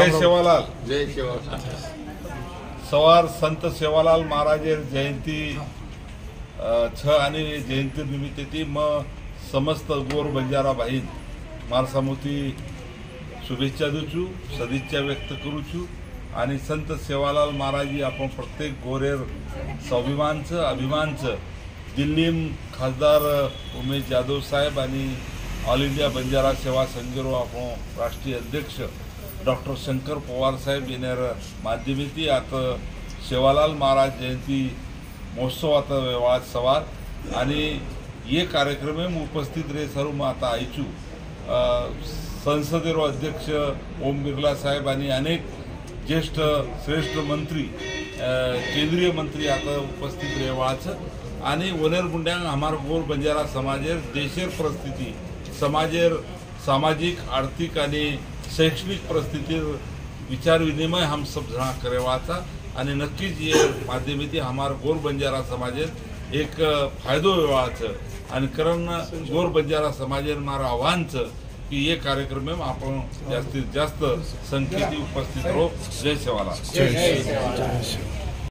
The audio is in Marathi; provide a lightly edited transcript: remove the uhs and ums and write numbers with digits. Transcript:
जय सेवालाल। जय सेवालाल। सवार संत सेवालाल महाराजेर जयंती आणि जयंती निमित्त ती समस्त गोर बंजारा भाई मारसामुती शुभेच्छा देऊ, सदिच्छा व्यक्त करू छू। आणि संत सेवालाल महाराजी आपण प्रत्येक गोरेर स्वाभिमानचं अभिमानचं दिल्ली खासदार उमेश जाधव साहेब आणि ऑल इंडिया बंजारा सेवा संघरो आपण राष्ट्रीय अध्यक्ष डॉक्टर शंकर पवार साहेब येणार माध्यमेती आता सेवालाल महाराज जयंती महोत्सवात वेळात सवार आणि ये कार्यक्रम में उपस्थित रहे सर्व आता आयचू संसदेरो अध्यक्ष ओम बिर्ला साहेब आणि अनेक ज्येष्ठ श्रेष्ठ मंत्री केंद्रीय मंत्री आता उपस्थित रहेवाचं आणि वनेर गुंड्यांग हमार गोर बंजारा समाजेर देशेर परिस्थिती समाजेर सामाजिक आर्थिक आणि शैक्षणिक परिस्थितीर विचार विनिमय हम सब जना करेवाचा आणि नक्कीच ये माध्यमेती हमार गोर बंजारा समाजेर एक फायदो वेवाचं आणि कारण गोर बंजारा समाजेर मारा आव्हानचं कि ये कार्यक्रम में आपण जास्तीत जास्त संख्येने उपस्थित हो। जय सेवालाल।